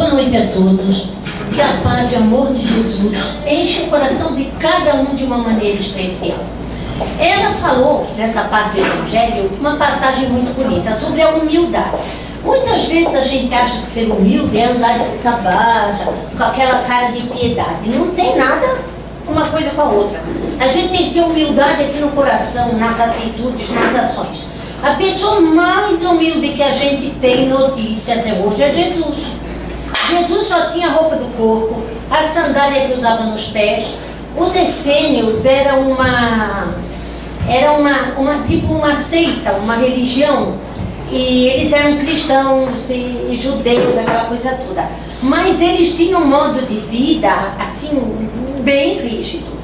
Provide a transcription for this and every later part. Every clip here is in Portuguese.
Boa noite a todos. Que a paz e amor de Jesus enche o coração de cada um de uma maneira especial. Ela falou, nessa parte do Evangelho, uma passagem muito bonita sobre a humildade. Muitas vezes a gente acha que ser humilde é andar de cabeça baixa, com aquela cara de piedade. Não tem nada uma coisa com a outra. A gente tem que ter humildade aqui no coração, nas atitudes, nas ações. A pessoa mais humilde que a gente tem notícia até hoje é Jesus. Jesus só tinha a roupa do corpo, a sandália que usava nos pés. Os essênios eram tipo uma seita, uma religião. E eles eram cristãos e judeus, aquela coisa toda. Mas eles tinham um modo de vida, assim, bem rígido.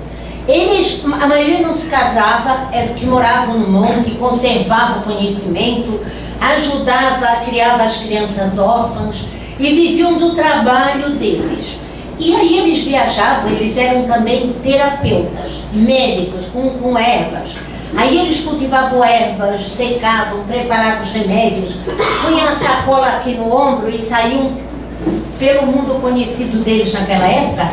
A maioria não se casava, era que moravam no monte, conservava o conhecimento, ajudava, criava as crianças órfãs e viviam do trabalho deles. E aí eles viajavam, eles eram também terapeutas, médicos, com ervas. Aí eles cultivavam ervas, secavam, preparavam os remédios, punham a sacola aqui no ombro e saíam pelo mundo conhecido deles naquela época,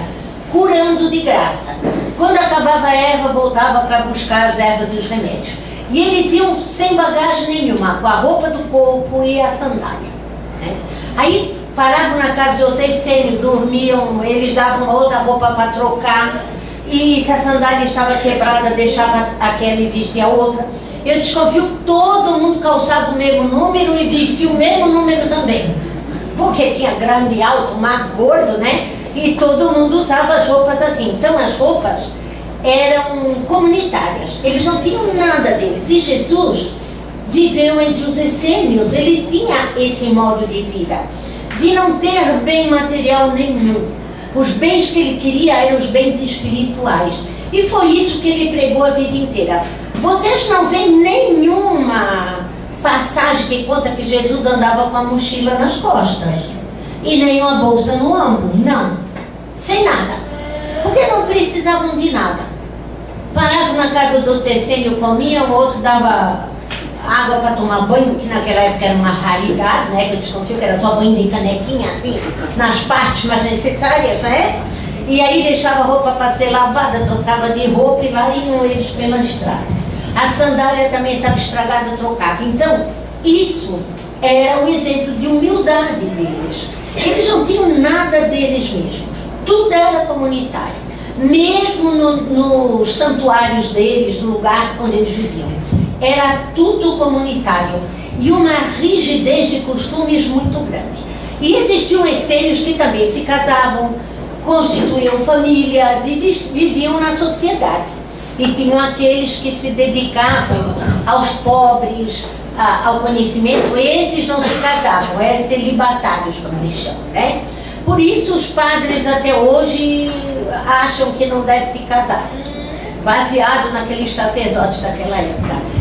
curando de graça. Quando acabava a erva, voltava para buscar as ervas e os remédios. E eles iam sem bagagem nenhuma, com a roupa do corpo e a sandália. Né? Aí paravam na casa de outro essênio, dormiam, eles davam outra roupa para trocar. E se a sandália estava quebrada, deixava aquela e vestia a outra. Eu desconfio que todo mundo calçava o mesmo número e vestia o mesmo número também. Porque tinha grande, alto, magro, gordo, né? E todo mundo usava as roupas assim. Então as roupas eram comunitárias. Eles não tinham nada deles. E Jesus viveu entre os essênios. Ele tinha esse modo de vida, de não ter bem material nenhum. Os bens que ele queria eram os bens espirituais. E foi isso que ele pregou a vida inteira. Vocês não veem nenhuma passagem que conta que Jesus andava com a mochila nas costas e nem uma bolsa no ombro. Não. Sem nada. Porque não precisavam de nada. Paravam na casa do terceiro, comiam, o outro dava água para tomar banho, que naquela época era uma raridade, né? Que eu desconfio que era só banho de canequinha, assim, nas partes mais necessárias, né? E aí deixava a roupa para ser lavada, trocava de roupa e lá iam eles pela estrada. A sandália também estava estragada, trocava. Então, isso era um exemplo de humildade deles. Eles não tinham nada deles mesmos. Tudo era comunitário. Mesmo nos santuários deles, no lugar onde eles viviam. Era tudo comunitário e uma rigidez de costumes muito grande. E existiam essênios que também se casavam, constituíam famílias e viviam na sociedade. E tinham aqueles que se dedicavam aos pobres, ao conhecimento. Esses não se casavam, eram celibatários, como eles chamam, né? Por isso os padres até hoje acham que não deve se casar, baseado naqueles sacerdotes daquela época.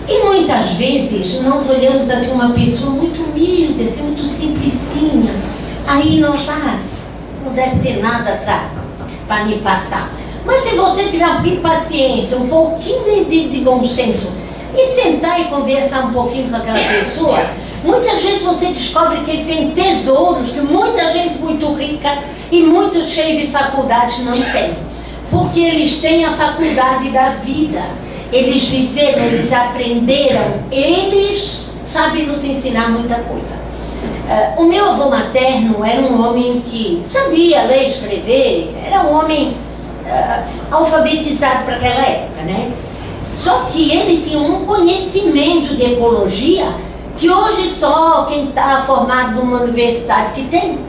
E muitas vezes nós olhamos assim uma pessoa muito humilde, assim, muito simplesinha. Aí nós, não deve ter nada para me passar. Mas se você tiver um pouquinho de paciência, um pouquinho de bom senso, e sentar e conversar um pouquinho com aquela pessoa, muitas vezes você descobre que ele tem tesouros que muita gente muito rica e muito cheia de faculdades não tem. Porque eles têm a faculdade da vida. Eles viveram, eles aprenderam, eles sabem nos ensinar muita coisa. O meu avô materno era um homem que sabia ler e escrever, era um homem alfabetizado para aquela época, né? Só que ele tinha um conhecimento de ecologia que hoje só quem está formado numa universidade que tem.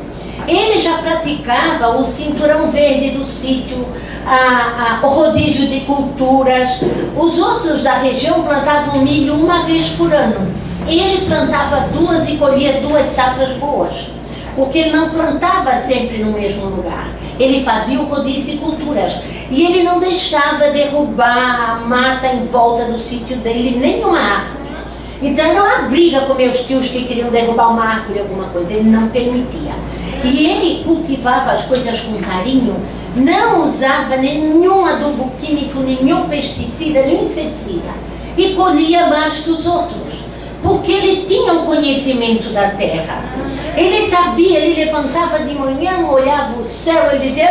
Ele já praticava o cinturão verde do sítio, o rodízio de culturas. Os outros da região plantavam milho uma vez por ano. Ele plantava 2 e colhia 2 safras boas, porque ele não plantava sempre no mesmo lugar. Ele fazia o rodízio de culturas. E ele não deixava derrubar a mata em volta do sítio dele, nenhuma árvore. Então era uma briga com meus tios que queriam derrubar uma árvore, alguma coisa. Ele não permitia. E ele cultivava as coisas com carinho, não usava nenhum adubo químico, nenhum pesticida, nem inseticida. E colhia mais que os outros. porque ele tinha o conhecimento da terra. Ele sabia, ele levantava de manhã, olhava o céu, ele dizia,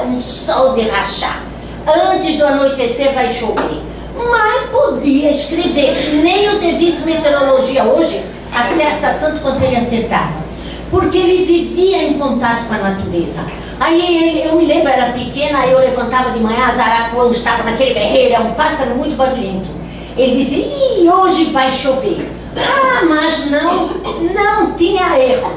um sol de rachar, antes do anoitecer vai chover. Mas podia escrever, nem o serviço de meteorologia hoje acerta tanto quanto ele acertava, porque ele vivia em contato com a natureza. Aí eu me lembro, era pequena, aí eu levantava de manhã, as aracuãs estavam naquele berreiro, é um pássaro muito barulhento. Ele dizia, hoje vai chover. Mas não tinha erro,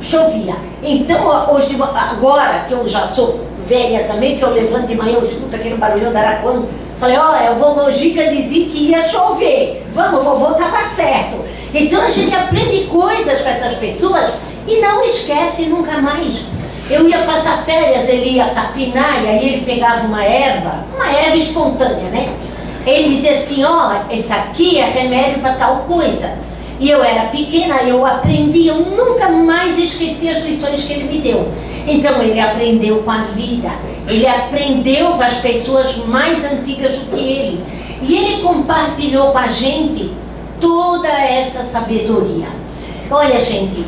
chovia. Então, hoje, agora que eu já sou velha também, que eu levanto de manhã, eu escuto aquele barulhão da aracuã, falei, olha, o vovô Gica dizia que ia chover. Vamos, o vovô estava certo. Então a gente aprende coisas com essas pessoas e não esquece nunca mais. Eu ia passar férias, ele ia capinar, e aí ele pegava uma erva espontânea, né? Ele dizia assim, esse aqui é remédio para tal coisa. E eu era pequena, eu aprendi, eu nunca mais esqueci as lições que ele me deu. Então ele aprendeu com a vida, ele aprendeu com as pessoas mais antigas do que ele. E ele compartilhou com a gente toda essa sabedoria. Olha, gente,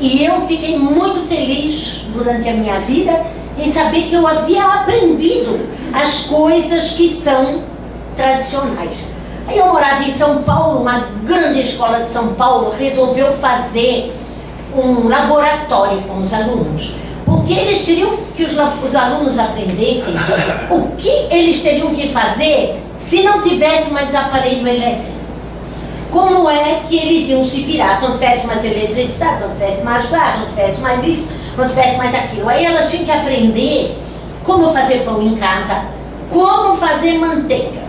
e eu fiquei muito feliz durante a minha vida em saber que eu havia aprendido as coisas que são tradicionais. Aí eu morava em São Paulo, uma grande escola de São Paulo resolveu fazer um laboratório com os alunos, porque eles queriam que os alunos aprendessem o que eles teriam que fazer se não tivesse mais aparelho elétrico. Como é que eles iam se virar se não tivesse mais eletricidade, não tivesse mais gás, não tivesse mais isso, não tivesse mais aquilo. Aí elas tinham que aprender como fazer pão em casa, como fazer manteiga.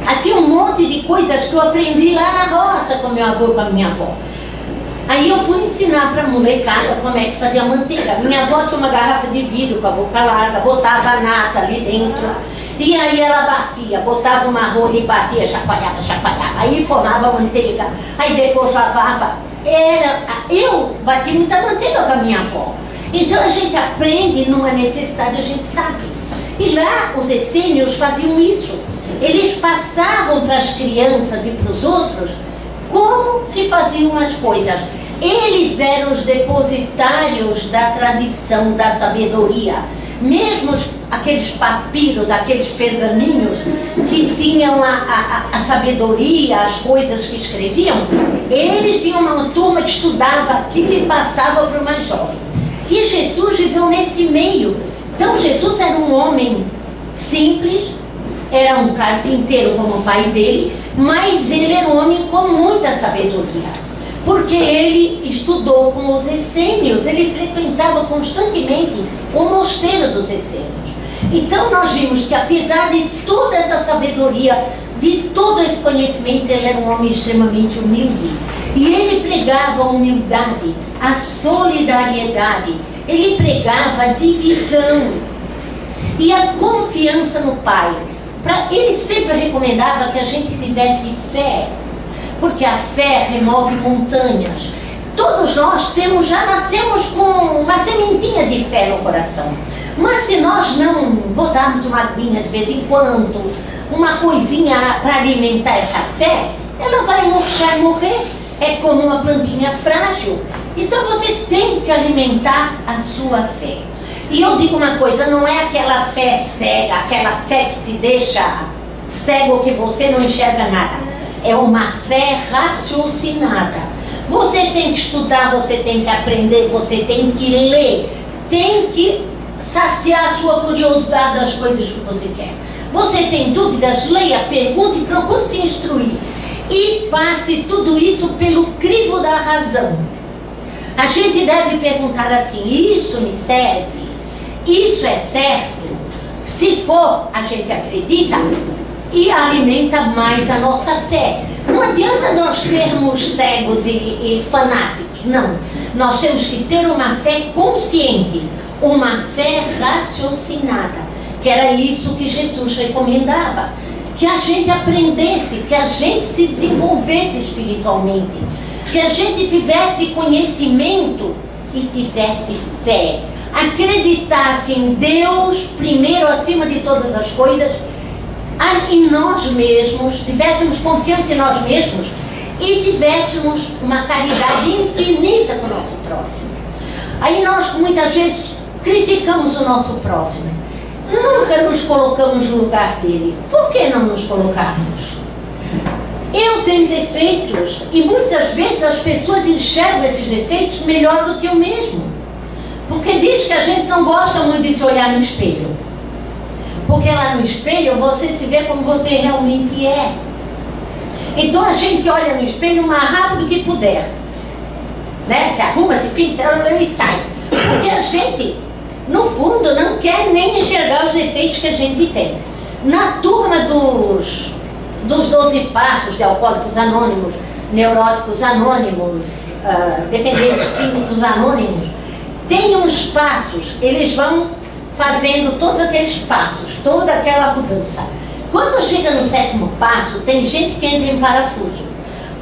Assim, um monte de coisas que eu aprendi lá na roça com meu avô e com a minha avó. Aí eu fui ensinar para a molecada como é que fazia manteiga. Minha avó tinha uma garrafa de vidro com a boca larga, botava a nata ali dentro, e aí ela batia, botava uma rolha e batia, chacoalhava, aí formava a manteiga, aí depois lavava. Eu bati muita manteiga com a minha avó. Então a gente aprende numa necessidade, a gente sabe. E lá os essênios faziam isso. Eles passavam para as crianças e para os outros como se faziam as coisas. Eles eram os depositários da tradição, da sabedoria. Mesmo aqueles papiros, aqueles pergaminhos que tinham a sabedoria, as coisas que escreviam, eles tinham uma turma que estudava aquilo e passava para o mais jovem. E Jesus viveu nesse meio. Então Jesus era um homem simples, era um carpinteiro como o pai dele, mas ele era um homem com muita sabedoria, porque ele estudou com os essênios, ele frequentava constantemente o mosteiro dos essênios. Então nós vimos que apesar de toda essa sabedoria, de todo esse conhecimento, ele era um homem extremamente humilde. E ele pregava a humildade, a solidariedade, ele pregava a divisão e a confiança no Pai. Ele sempre recomendava que a gente tivesse fé, porque a fé remove montanhas. Todos nós já nascemos com uma sementinha de fé no coração. Mas se nós não botarmos uma aguinha de vez em quando, uma coisinha para alimentar essa fé, ela vai murchar e morrer. É como uma plantinha frágil. Então você tem que alimentar a sua fé. E eu digo uma coisa, não é aquela fé cega, aquela fé que te deixa cego que você não enxerga nada. É uma fé raciocinada. Você tem que estudar, você tem que aprender, você tem que ler, tem que saciar a sua curiosidade das coisas que você quer. Você tem dúvidas, leia, pergunte e procure se instruir. E passe tudo isso pelo crivo da razão. A gente deve perguntar assim, isso me serve? Isso é certo? Se for, a gente acredita e alimenta mais a nossa fé. Não adianta nós sermos cegos e fanáticos, não. Nós temos que ter uma fé consciente, uma fé raciocinada, que era isso que Jesus recomendava. Que a gente aprendesse, que a gente se desenvolvesse espiritualmente, que a gente tivesse conhecimento e tivesse fé. Acreditasse em Deus primeiro, acima de todas as coisas, em nós mesmos, tivéssemos confiança em nós mesmos e tivéssemos uma caridade infinita com o nosso próximo. Aí nós muitas vezes criticamos o nosso próximo, nunca nos colocamos no lugar dele. Por que não nos colocarmos? Eu tenho defeitos e muitas vezes as pessoas enxergam esses defeitos melhor do que eu mesmo, porque diz que a gente não gosta muito de se olhar no espelho, porque lá no espelho você se vê como você realmente é. Então a gente olha no espelho o mais rápido que puder, né? Se arruma, se pinta, e sai, porque a gente no fundo não quer nem enxergar os defeitos que a gente tem. Na turma dos 12 passos de Alcoólicos Anônimos, Neuróticos Anônimos, Dependentes Químicos Anônimos, tem uns passos, eles vão fazendo todos aqueles passos, toda aquela mudança. Quando chega no 7º passo, tem gente que entra em parafuso,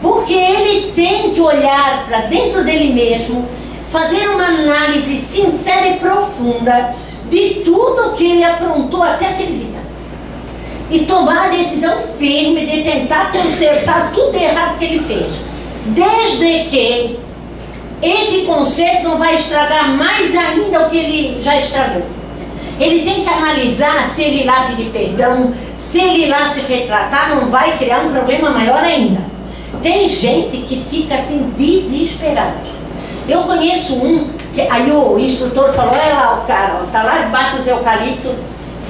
porque ele tem que olhar para dentro dele mesmo, fazer uma análise sincera e profunda de tudo que ele aprontou até aquele dia e tomar a decisão firme de tentar consertar tudo errado que ele fez, desde que esse conserto não vai estragar mais ainda o que ele já estragou. Ele tem que analisar se ele lá pedir perdão, se ele lá se retratar, não vai criar um problema maior ainda. Tem gente que fica assim desesperado. Eu conheço um, que aí o instrutor falou, olha lá o cara, tá lá debaixo dos eucaliptos,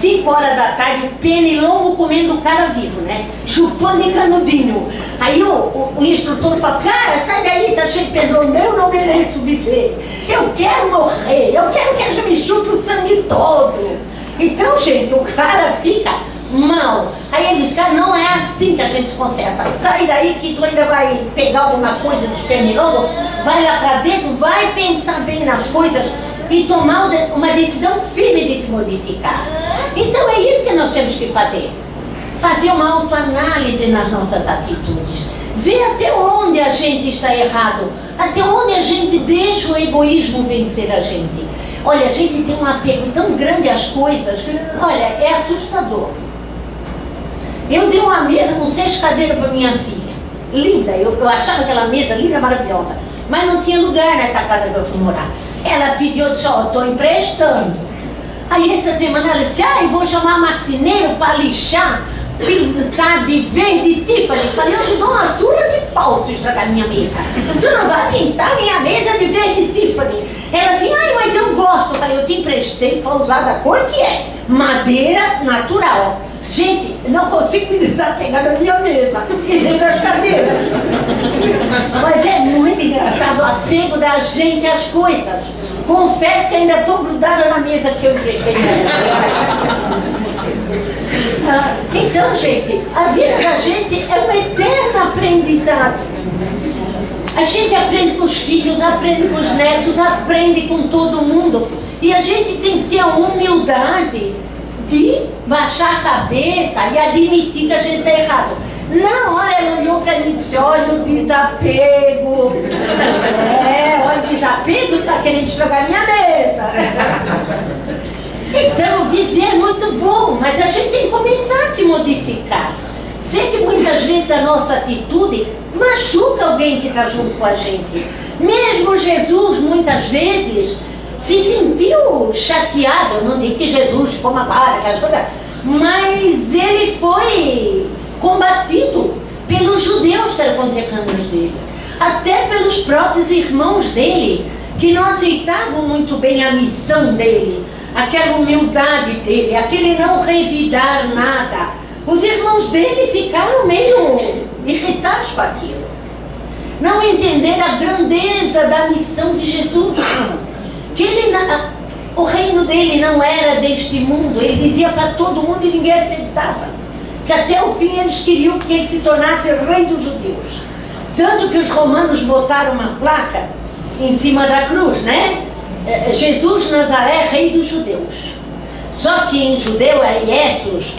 5 horas da tarde, pernilongo comendo o cara vivo, né? Chupando e canudinho. Aí o instrutor falou, cara, sai daí, tá cheio de pernilongo, eu não mereço viver. Eu quero morrer, eu quero que a gente me chupe o sangue todo. Então, gente, o cara fica mal. Aí ele diz, cara, não é assim que a gente se conserta. Sai daí que tu ainda vai pegar alguma coisa dos pernilongos, vai lá pra dentro, vai pensar bem nas coisas e tomar uma decisão firme de se modificar. Então é isso que nós temos que fazer. Fazer uma autoanálise nas nossas atitudes. Ver até onde a gente está errado, até onde a gente deixa o egoísmo vencer a gente. Olha, a gente tem um apego tão grande às coisas que, olha, é assustador. Eu dei uma mesa com 6 cadeiras para minha filha. Linda, eu achava aquela mesa linda, maravilhosa. Mas não tinha lugar nessa casa que eu fui morar. Ela pediu, eu disse, ó, estou emprestando. Aí essa semana ela disse, eu vou chamar marceneiro para lixar, pintar de verde Tiffany. Falei, eu te dou uma surra de pau se estragar minha mesa. Tu não vai pintar minha mesa de verde Tiffany. Ela assim, mas eu gosto. Eu falei, eu te emprestei para usar da cor que é. Madeira natural. Gente, não consigo me desapegar da minha mesa e nem das cadeiras. Mas é muito engraçado o apego da gente às coisas. Confesso que ainda estou grudada na mesa que eu emprestei. Então, gente, a vida da gente é um eterno aprendizado. A gente aprende com os filhos, aprende com os netos, aprende com todo mundo. E a gente tem que ter a humildade de baixar a cabeça e admitir que a gente está errado. Na hora ela olhou para mim e disse, olha o desapego. Olha o desapego, está querendo estragar minha mesa. Então, viver é muito bom, mas a gente tem que começar a se modificar. Sei que muitas vezes a nossa atitude machuca alguém que está junto com a gente. Mesmo Jesus, muitas vezes, se sentiu chateado. Eu não digo que Jesus ficou magoado, aquelas coisas, mas ele foi combatido pelos judeus que eram contemporâneos dele, até pelos próprios irmãos dele, que não aceitavam muito bem a missão dele, aquela humildade dele, aquele não revidar nada. Os irmãos dele ficaram meio irritados com aquilo, não entenderam a grandeza da missão de Jesus, que o reino dele não era deste mundo. Ele dizia para todo mundo e ninguém acreditava, que até o fim eles queriam que ele se tornasse rei dos judeus. Tanto que os romanos botaram uma placa em cima da cruz, né? Jesus Nazaré, rei dos judeus. Só que em judeu é Jesus,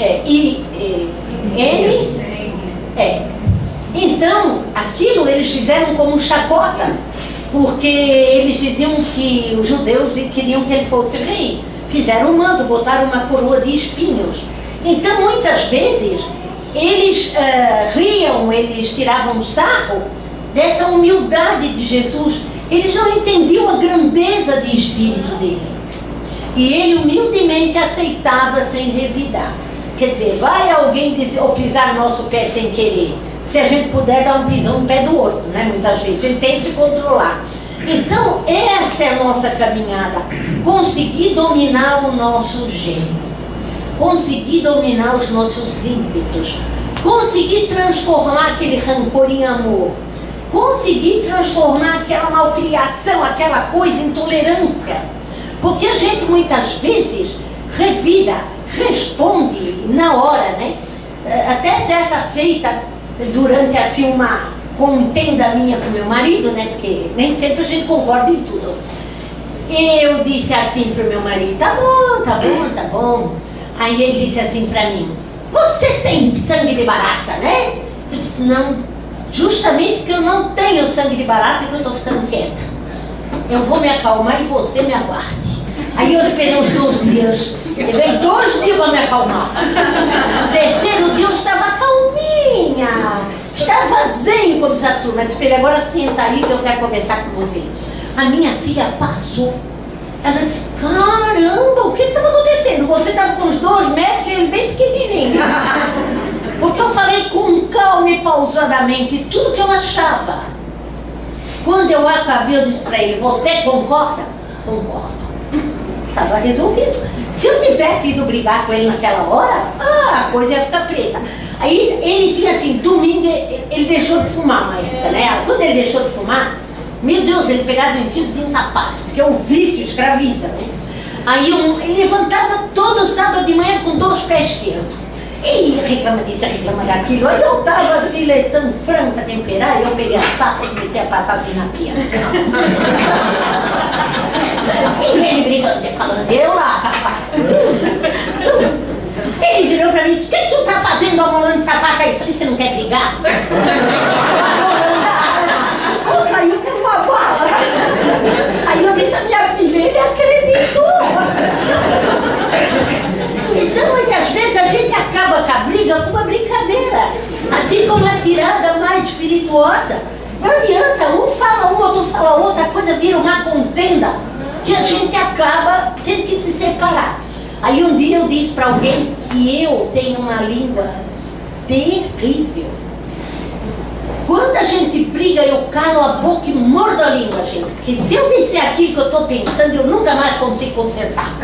Então, aquilo eles fizeram como chacota, porque eles diziam que os judeus queriam que ele fosse rei. Fizeram um manto, botaram uma coroa de espinhos. Então, muitas vezes, eles riam, eles tiravam sarro dessa humildade de Jesus. Eles não entendiam a grandeza de espírito dele. E ele humildemente aceitava sem revidar. Quer dizer, vai alguém dizer, ou pisar no nosso pé sem querer. Se a gente puder dar um pisão no pé do outro, né? Muitas vezes. A gente tem que se controlar. Então, essa é a nossa caminhada. Conseguir dominar o nosso gênio. Conseguir dominar os nossos ímpetos. Conseguir transformar aquele rancor em amor. Conseguir transformar aquela malcriação, aquela coisa em tolerância. Porque a gente muitas vezes revida, responde na hora, né? Até certa feita, durante assim uma contenda minha com meu marido, né? Porque nem sempre a gente concorda em tudo. Eu disse assim pro meu marido, tá bom, tá bom, tá bom. Aí ele disse assim pra mim, você tem sangue de barata, né? Eu disse, não, justamente porque eu não tenho sangue de barata que eu tô ficando quieta. Eu vou me acalmar e você me aguarde. Aí eu esperei uns 2 dias. Eu veio 2 dias para me acalmar. No terceiro dia eu estava calminha. Estava zen, como diz a turma. Eu disse, agora senta aí que eu quero conversar com você. A minha filha passou. Ela disse, caramba, o que estava acontecendo? Você estava com uns 2 metros e ele bem pequenininho. Porque eu falei com calma e pausadamente tudo que eu achava. Quando eu acabei, eu disse para ele, você concorda? Concordo. Estava resolvido. Se eu tivesse ido brigar com ele naquela hora, a coisa ia ficar preta. Aí ele tinha assim, domingo, ele deixou de fumar uma época, né? Quando ele deixou de fumar, meu Deus, ele pegava um fio desencapado, porque o vício escraviza, né? Aí ele levantava todo sábado de manhã com 2 pés esquerdos. E reclama disso, reclama daquilo. Aí eu estava filetando frango para temperar, e eu peguei a faca e comecei a passar assim na pia. E ele brigando, falando, eu lá, com a faca. Ele virou para mim e disse, o que tu tá fazendo amolando essa faca aí? Eu falei, você não quer brigar? Eu saiu com uma bala. Aí eu disse a minha filha, ele acreditou. Então, muitas vezes, a gente acaba com a briga com uma brincadeira. Assim como a tirada mais espirituosa. Não adianta, um fala um, outro fala outra, a coisa vira uma contenda que a gente acaba tendo que se separar. Aí um dia eu disse para alguém que eu tenho uma língua terrível. Quando a gente briga, eu calo a boca e mordo a língua, gente. Porque se eu disser aquilo que eu estou pensando, eu nunca mais consigo consertar.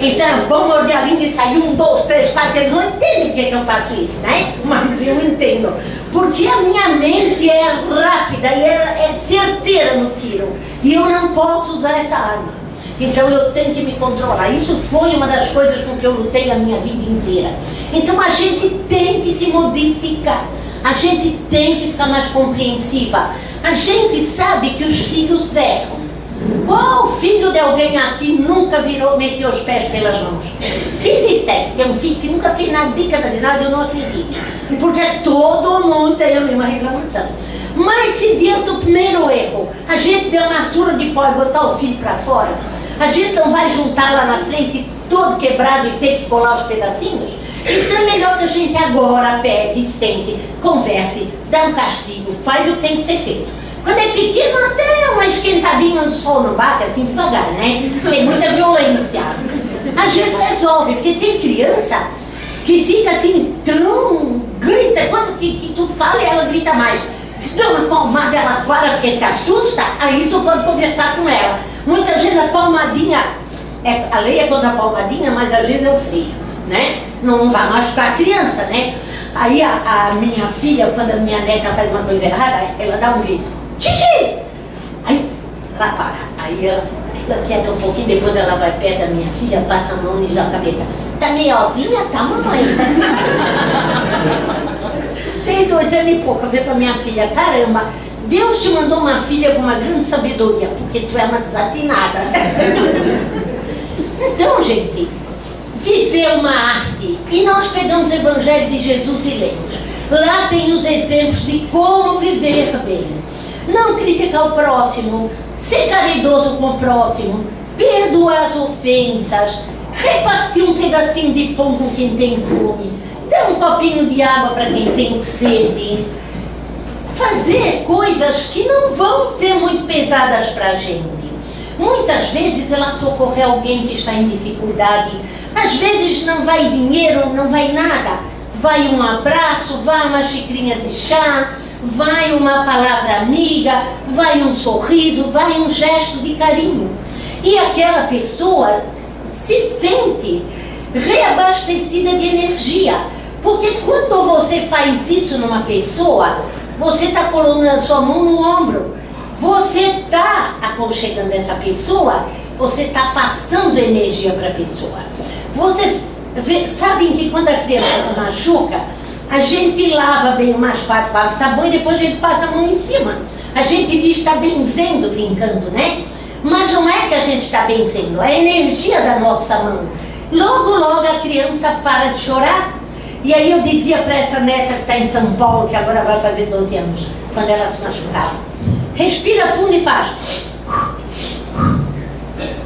Então é bom morder a língua e sair 1, 2, 3, 4, eles não entendem por que eu faço isso, né? Mas eu entendo. Porque a minha mente é rápida e é certeira no tiro. E eu não posso usar essa arma. Então eu tenho que me controlar. Isso foi uma das coisas com que eu lutei a minha vida inteira. Então a gente tem que se modificar. A gente tem que ficar mais compreensiva. A gente sabe que os filhos erram. Qual filho de alguém aqui nunca meteu os pés pelas mãos? Se disser que tem um filho que nunca fez nada de nada, eu não acredito. Porque todo mundo tem a mesma reclamação. Mas se diante do primeiro erro, a gente deu uma surra de pó e botar o filho para fora, a gente não vai juntar lá na frente todo quebrado e ter que colar os pedacinhos? Então é melhor que a gente agora pegue, sente, converse, dá um castigo, faz o que tem que ser feito. Quando é pequeno, até uma esquentadinha onde o sol não bate, assim devagar, né? Sem muita violência. Às vezes resolve, porque tem criança que fica assim tão... grita, coisa que tu fala e ela grita mais. Se tu dá uma palmada, ela para porque se assusta, aí tu pode conversar com ela. Muitas vezes a palmadinha, a lei é contra a palmadinha, mas às vezes é o freio, né? Não vai machucar a criança, né? Aí a minha filha, quando a minha neta faz uma coisa errada, ela dá um grito. Xixi! Aí ela para. Aí ela fica quieta um pouquinho, depois ela vai perto da minha filha, passa a mão e já a cabeça. Tá meiozinha? Tá, mamãe. Tem 2 anos e pouco, eu falei pra minha filha, caramba, Deus te mandou uma filha com uma grande sabedoria, porque tu é uma desatinada. Então, gente, viver uma arte. E nós pegamos o Evangelho de Jesus e lemos. Lá tem os exemplos de como viver bem. Não criticar o próximo, ser caridoso com o próximo, perdoar as ofensas, repartir um pedacinho de pão com quem tem fome, dar um copinho de água para quem tem sede, fazer coisas que não vão ser muito pesadas para a gente. Muitas vezes ela socorrer alguém que está em dificuldade, às vezes não vai dinheiro, não vai nada, vai um abraço, vai uma xicrinha de chá, vai uma palavra amiga, vai um sorriso, vai um gesto de carinho. E aquela pessoa se sente reabastecida de energia. Porque quando você faz isso numa pessoa, você está colocando a sua mão no ombro, você está aconchegando essa pessoa, você está passando energia para a pessoa. Vocês sabem que quando a criança se machuca, a gente lava bem umas 4 barras de sabão e depois a gente passa a mão em cima. A gente diz que está benzendo, brincando, né? Mas não é que a gente está benzendo, é a energia da nossa mão. Logo, logo a criança para de chorar. E aí eu dizia para essa neta que está em São Paulo, que agora vai fazer 12 anos, quando ela se machucava, respira fundo e faz,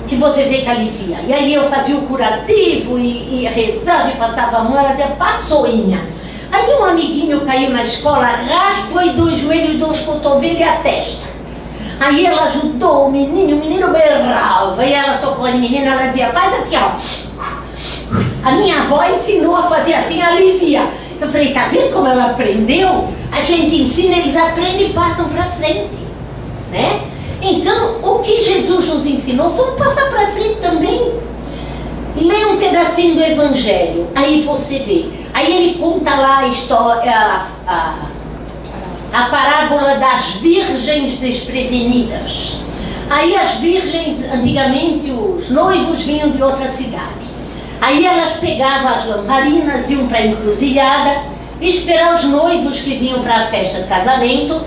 que você vê que alivia. E aí eu fazia o curativo e rezava e passava a mão, ela dizia, passoinha. Aí um amiguinho caiu na escola, raspou e 2 joelhos, 2 cotovelos e a testa. Aí ela ajudou o menino berrava, e ela socorreu o menino, ela dizia, faz assim, ó. A minha avó ensinou a fazer assim, alivia. Eu falei, tá vendo como ela aprendeu? A gente ensina, eles aprendem e passam para frente, né? Então, o que Jesus nos ensinou, vamos passar para frente também. Lê um pedacinho do Evangelho, aí você vê. Aí ele conta lá a história, a parábola das virgens desprevenidas. Aí as virgens, antigamente os noivos vinham de outra cidade. Aí elas pegavam as lamparinas, iam para a encruzilhada, esperar os noivos que vinham para a festa de casamento,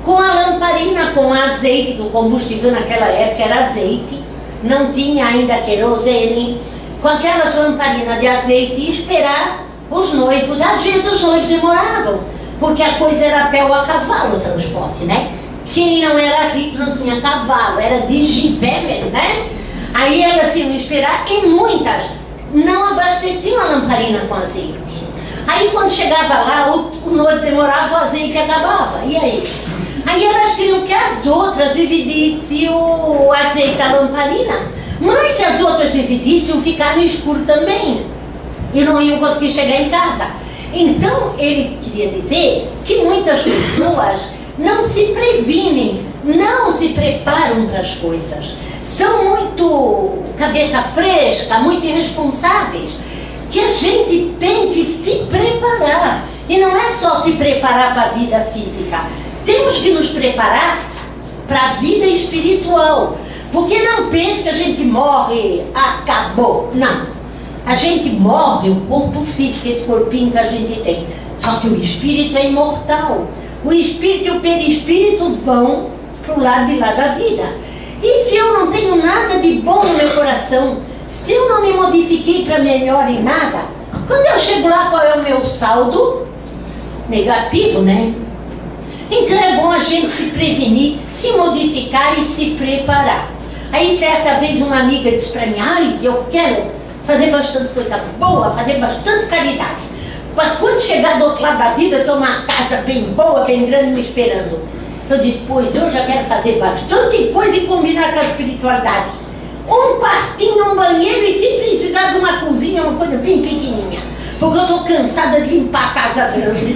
com a lamparina, com azeite, que o combustível naquela época era azeite, não tinha ainda querosene, com aquelas lamparinas de azeite e esperar os noivos. Às vezes os noivos demoravam, porque a coisa era a pé ou a cavalo o transporte, né? Quem não era rico não tinha cavalo, era de jipé mesmo, né? Aí elas iam esperar e muitas não abasteciam a lamparina com azeite. Aí quando chegava lá, o noivo demorava, o azeite acabava. E aí? Aí elas queriam que as outras dividissem o azeite da lamparina. Mas se as outras dividissem, iam ficar no escuro também. E não iam conseguir chegar em casa. Então ele queria dizer que muitas pessoas não se previnem, não se preparam para as coisas. São muito cabeça fresca, muito irresponsáveis, que a gente tem que se preparar. E não é só se preparar para a vida física, temos que nos preparar para a vida espiritual. Porque não pense que a gente morre, acabou. Não. A gente morre, o corpo físico, esse corpinho que a gente tem. Só que o espírito é imortal. O espírito e o perispírito vão para o lado de lá da vida. E se eu não tenho nada de bom no meu coração, se eu não me modifiquei para melhor em nada, quando eu chego lá, qual é o meu saldo? Negativo, né? Então é bom a gente se prevenir, se modificar e se preparar. Aí certa vez uma amiga disse para mim, ai, eu quero fazer bastante coisa boa, fazer bastante caridade. Para quando chegar do outro lado da vida, ter uma casa bem boa, bem grande me esperando. Eu disse, pois eu já quero fazer bastante coisa e combinar com a espiritualidade. Um quartinho, um banheiro e se precisar de uma cozinha, uma coisa bem pequenininha. Porque eu estou cansada de limpar a casa grande.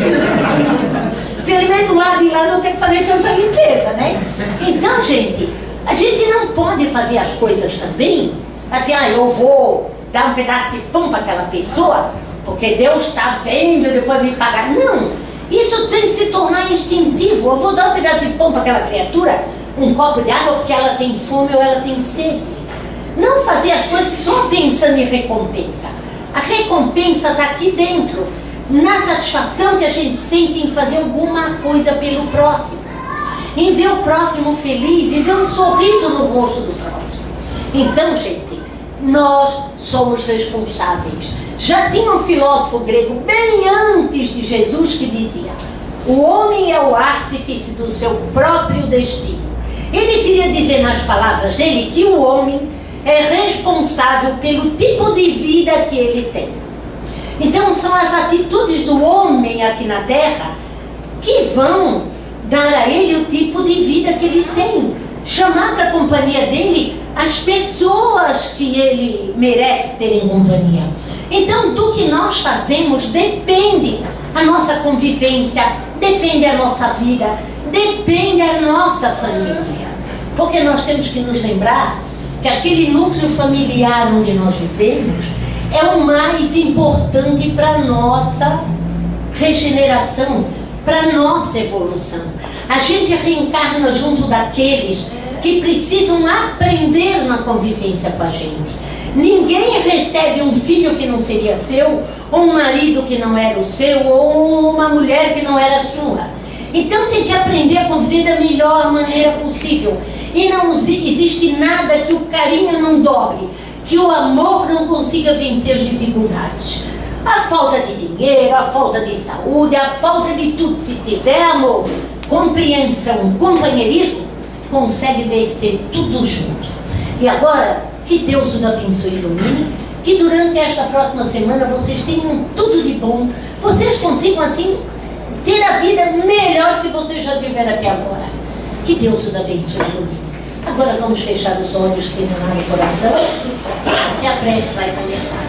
Pelo menos do lado de lá não tem que fazer tanta limpeza, né? Então, gente, a gente não pode fazer as coisas também, assim, eu vou dar um pedaço de pão para aquela pessoa, porque Deus está vendo e depois me pagar. Não! Isso tem que se tornar instintivo. Eu vou dar um pedaço de pão para aquela criatura, um copo de água porque ela tem fome ou ela tem sede. Não fazer as coisas só pensando em recompensa. A recompensa está aqui dentro, na satisfação que a gente sente em fazer alguma coisa pelo próximo, em ver o próximo feliz, em ver um sorriso no rosto do próximo. Então, gente, nós somos responsáveis. Já tinha um filósofo grego bem antes de Jesus que dizia: o homem é o artífice do seu próprio destino. Ele queria dizer nas palavras dele que o homem é responsável pelo tipo de vida que ele tem. Então são as atitudes do homem aqui na Terra que vão dar a ele o tipo de vida que ele tem, chamar para a companhia dele as pessoas que ele merece ter em companhia. Então do que nós fazemos depende a nossa convivência, depende a nossa vida, depende a nossa família. Porque nós temos que nos lembrar que aquele núcleo familiar onde nós vivemos é o mais importante para a nossa regeneração, para a nossa evolução. A gente reencarna junto daqueles que precisam aprender na convivência com a gente. Ninguém recebe um filho que não seria seu, ou um marido que não era o seu, ou uma mulher que não era sua. Então tem que aprender a conviver da melhor maneira possível. E não existe nada que o carinho não dobre, que o amor não consiga vencer as dificuldades. A falta de dinheiro, a falta de saúde, a falta de tudo. Se tiver amor, compreensão, companheirismo, consegue vencer tudo junto. E agora, que Deus os abençoe e ilumine, que durante esta próxima semana vocês tenham tudo de bom, vocês consigam assim ter a vida melhor que vocês já tiveram até agora. Que Deus os abençoe e ilumine. Agora vamos fechar os olhos, serenar o coração, que a prece vai começar.